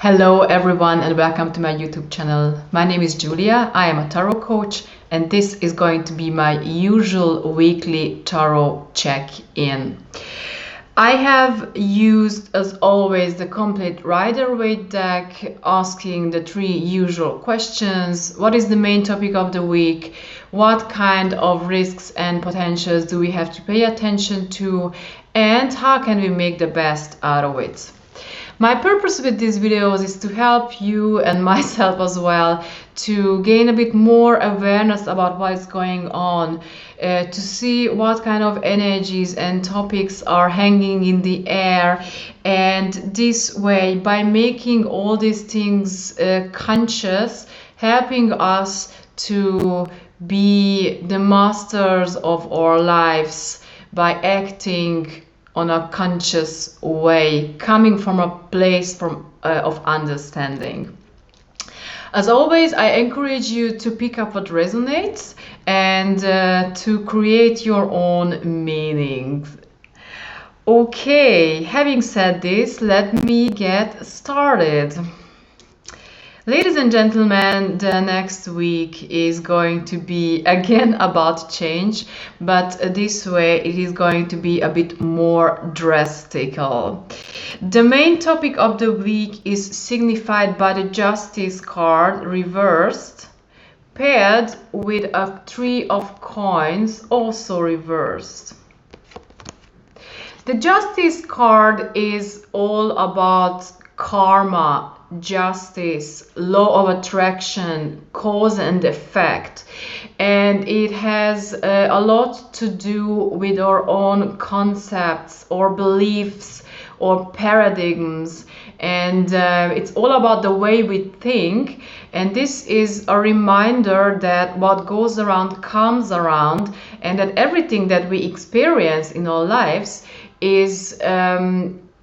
Hello everyone and welcome to my YouTube channel. My name is Julia, I am a tarot coach and this is going to be my usual weekly tarot check-in. I have used, as always, the complete Rider Waite deck, asking the three usual questions. What is the main topic of the week? What kind of risks and potentials do we have to pay attention to? And how can we make the best out of it? My purpose with these videos is to help you and myself as well to gain a bit more awareness about what is going on, to see what kind of energies and topics are hanging in the air, and this way, by making all these things conscious, helping us to be the masters of our lives by acting on a conscious way, coming from a place of understanding. As always, I encourage you to pick up what resonates and to create your own meanings. Okay, having said this, let me get started. Ladies and gentlemen, the next week is going to be again about change, but this way it is going to be a bit more drastic. The main topic of the week is signified by the Justice card reversed, paired with a Three of Coins also reversed. The Justice card is all about karma, justice, law of attraction, cause and effect, and it has a lot to do with our own concepts or beliefs or paradigms, and it's all about the way we think. And this is a reminder that what goes around comes around, and that everything that we experience in our lives is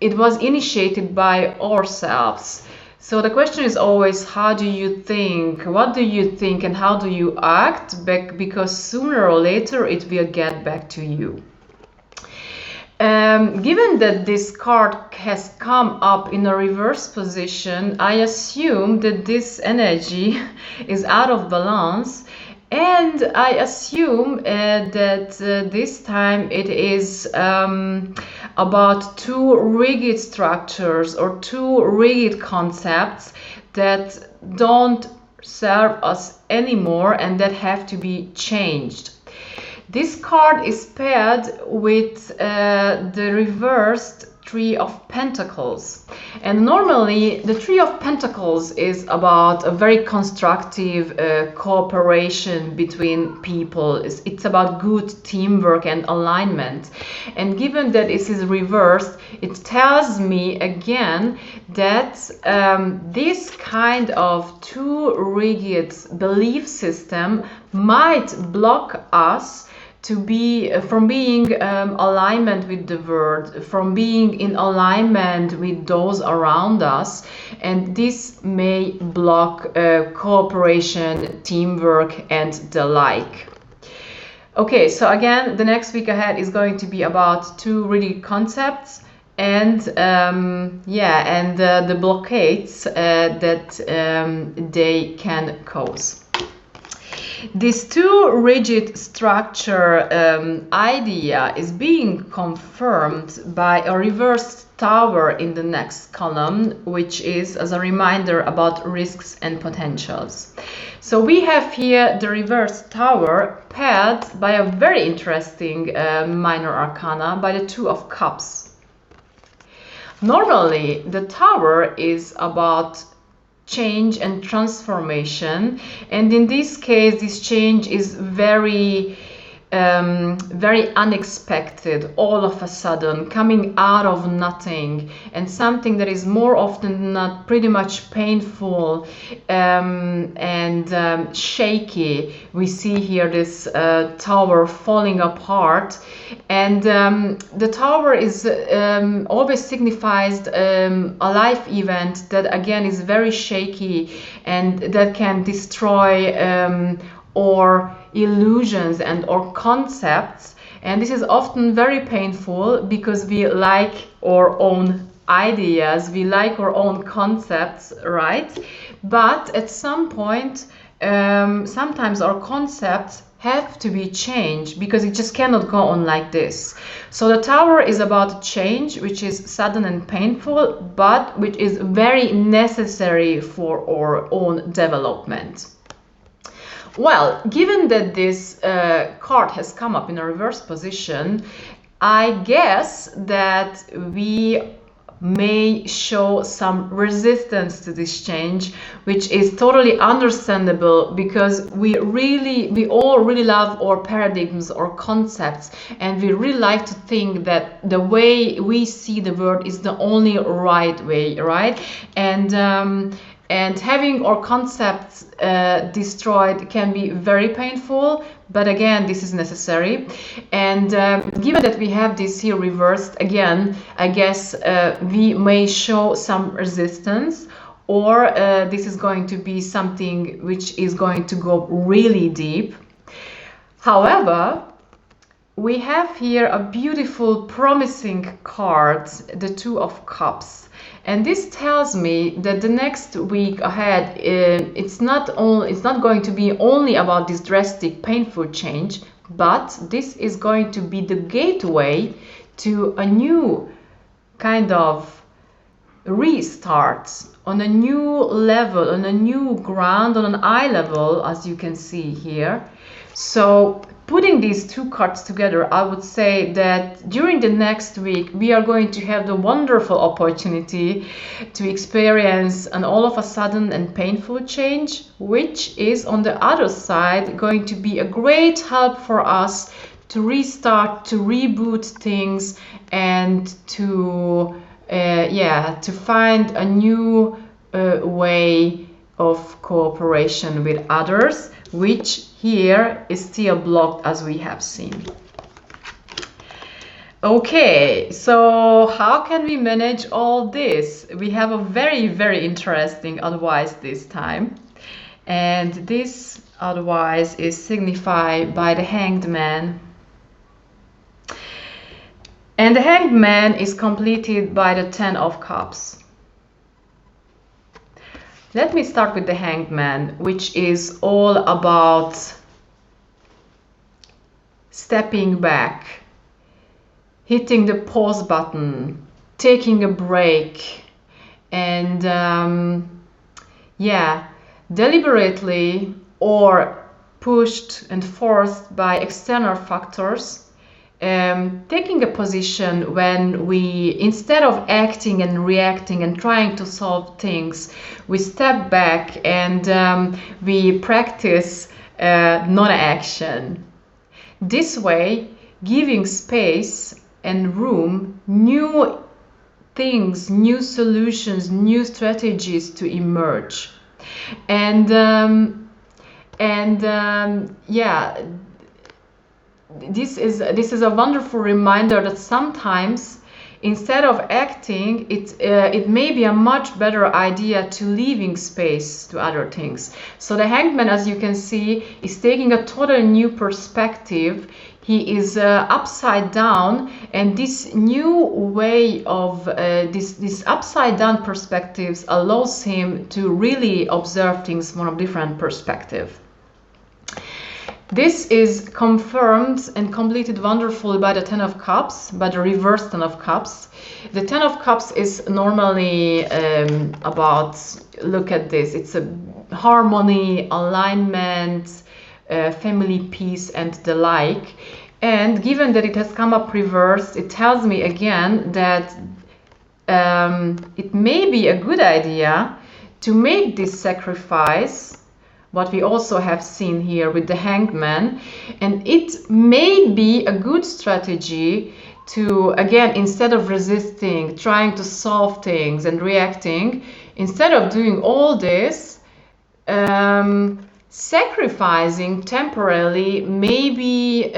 it was initiated by ourselves. So the question is always, how do you think? What do you think and how do you act? Because sooner or later it will get back to you. Given that this card has come up in a reverse position, I assume that this energy is out of balance. And I assume that this time it is about two rigid structures or two rigid concepts that don't serve us anymore and that have to be changed. This card is paired with the reversed Three of Pentacles, and normally the Three of Pentacles is about a very constructive cooperation between people. It's about good teamwork and alignment, and given that this is reversed, it tells me again that this kind of too rigid belief system might block us to be from being alignment with the world, from being in alignment with those around us, and this may block cooperation, teamwork, and the like. Okay, so again, the next week ahead is going to be about two really concepts and the blockades that they can cause. This too rigid structure idea is being confirmed by a reversed tower in the next column, which is as a reminder about risks and potentials. So we have here the reversed tower paired by a very interesting minor arcana, by the Two of Cups. Normally, the tower is about change and transformation, and in this case this change is very unexpected, all of a sudden, coming out of nothing, and something that is more often than not pretty much painful and shaky. We see here this tower falling apart, and the tower is always signifies a life event that again is very shaky and that can destroy or illusions and or concepts, and this is often very painful because we like our own ideas, we like our own concepts, right? But at some point, sometimes our concepts have to be changed because it just cannot go on like this. So the tower is about change, which is sudden and painful, but which is very necessary for our own development. Well, given that this card has come up in a reverse position, I guess that we may show some resistance to this change, which is totally understandable because we all really love our paradigms or concepts, and we really like to think that the way we see the world is the only right way, right? And having our concepts destroyed can be very painful, but again, this is necessary. And given that we have this here reversed, again, I guess we may show some resistance, or this is going to be something which is going to go really deep. However, we have here a beautiful, promising card, the Two of Cups. And this tells me that the next week ahead, it's not going to be only about this drastic, painful change, but this is going to be the gateway to a new kind of restart on a new level, on a new ground, on an eye level, as you can see here. So putting these two cards together, I would say that during the next week, we are going to have the wonderful opportunity to experience an all of a sudden and painful change, which is on the other side going to be a great help for us to restart, to reboot things, and to find a new way of cooperation with others, which here is still blocked, as we have seen. Okay, so how can we manage all this? We have a very, very interesting advice this time. And this advice is signified by the Hanged Man. And the Hanged Man is completed by the Ten of Cups. Let me start with the Hanged Man, which is all about stepping back, hitting the pause button, taking a break, and deliberately or pushed and forced by external factors, taking a position when we, instead of acting and reacting and trying to solve things, we step back and we practice non-action. This way, giving space and room, new things, new solutions, new strategies to emerge. This is a wonderful reminder that sometimes, instead of acting, it may be a much better idea to leaving space to other things. So the Hanged Man, as you can see, is taking a totally new perspective. He is upside down, and this new way of this upside down perspectives allows him to really observe things from a different perspective. This is confirmed and completed wonderfully by the Ten of Cups, by the reverse Ten of Cups. The Ten of Cups is normally about, look at this, it's a harmony, alignment, family peace, and the like. And given that it has come up reversed, it tells me again that it may be a good idea to make this sacrifice, what we also have seen here with the Hanged Man, and it may be a good strategy to, again, instead of resisting, trying to solve things and reacting, instead of doing all this, sacrificing temporarily maybe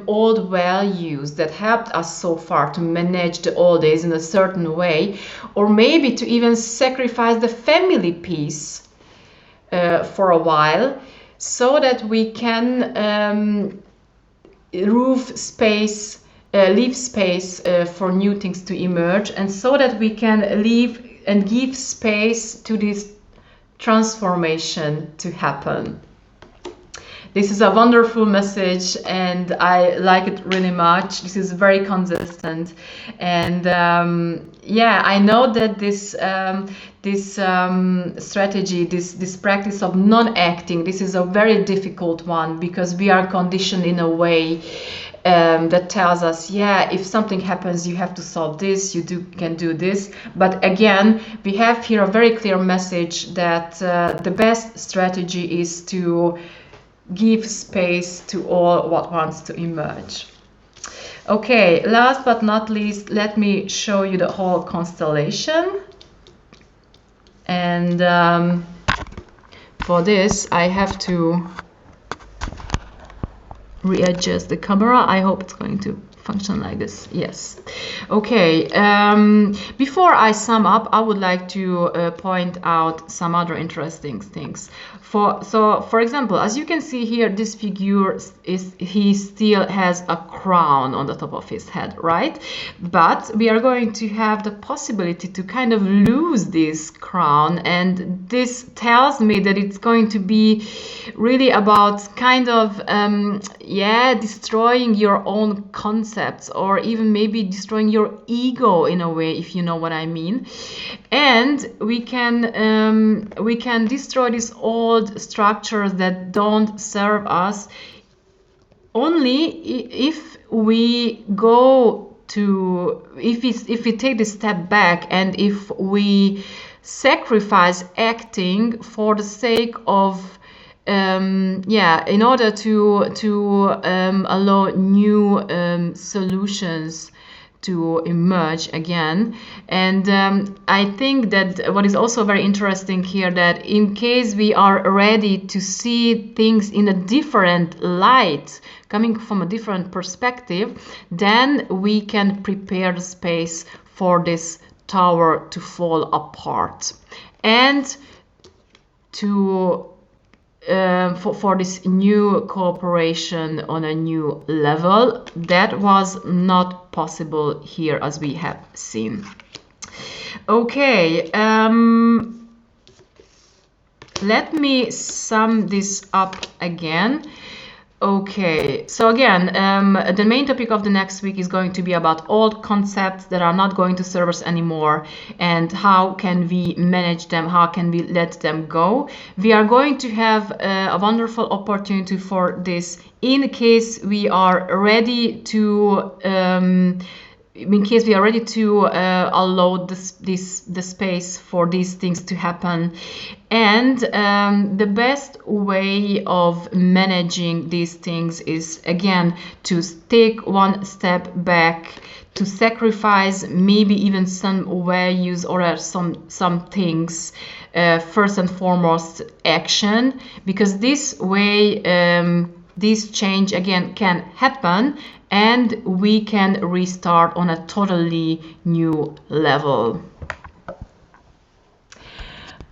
old values that helped us so far to manage the old days in a certain way, or maybe to even sacrifice the family peace for a while, so that we can roof space leave space for new things to emerge, and so that we can leave and give space to this transformation to happen. This is a wonderful message, and I like it really much. This is very consistent, and yeah, I know that this strategy, this practice of non-acting, this is a very difficult one, because we are conditioned in a way that tells us, yeah, if something happens, you have to solve this, you can do this. But again, we have here a very clear message that the best strategy is to give space to all what wants to emerge. Okay, last but not least, let me show you the whole constellation. And for this, I have to readjust the camera. I hope it's going to function like this. Yes. Okay. Before I sum up, I would like to point out some other interesting things. For example, as you can see here, this figure he still has a crown on the top of his head, right? But we are going to have the possibility to kind of lose this crown, and this tells me that it's going to be really about kind of destroying your own concepts, or even maybe destroying your ego in a way, if you know what I mean. And we can destroy these old structures that don't serve us only if we take this step back, and if we sacrifice acting for the sake of in order to allow new solutions to emerge again. And I think that what is also very interesting here, that in case we are ready to see things in a different light, coming from a different perspective, then we can prepare the space for this tower to fall apart, and to for this new cooperation on a new level that was not possible here, as we have seen. Okay, let me sum this up again. Okay, so again, the main topic of the next week is going to be about old concepts that are not going to serve us anymore, and how can we manage them, how can we let them go. We are going to have a wonderful opportunity for this in case we are ready to allow the space for these things to happen. And the best way of managing these things is, again, to take one step back, to sacrifice maybe even some values or some things, first and foremost action, because this way this change again can happen, and we can restart on a totally new level.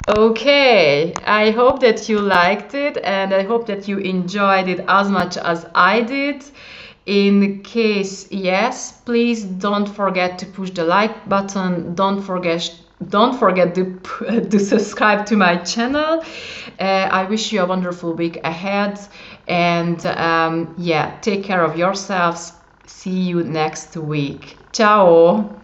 Okay, I hope that you liked it, and I hope that you enjoyed it as much as I did. In case yes, please don't forget to push the like button. Don't forget to subscribe to my channel. I wish you a wonderful week ahead, and take care of yourselves. See you next week. Ciao.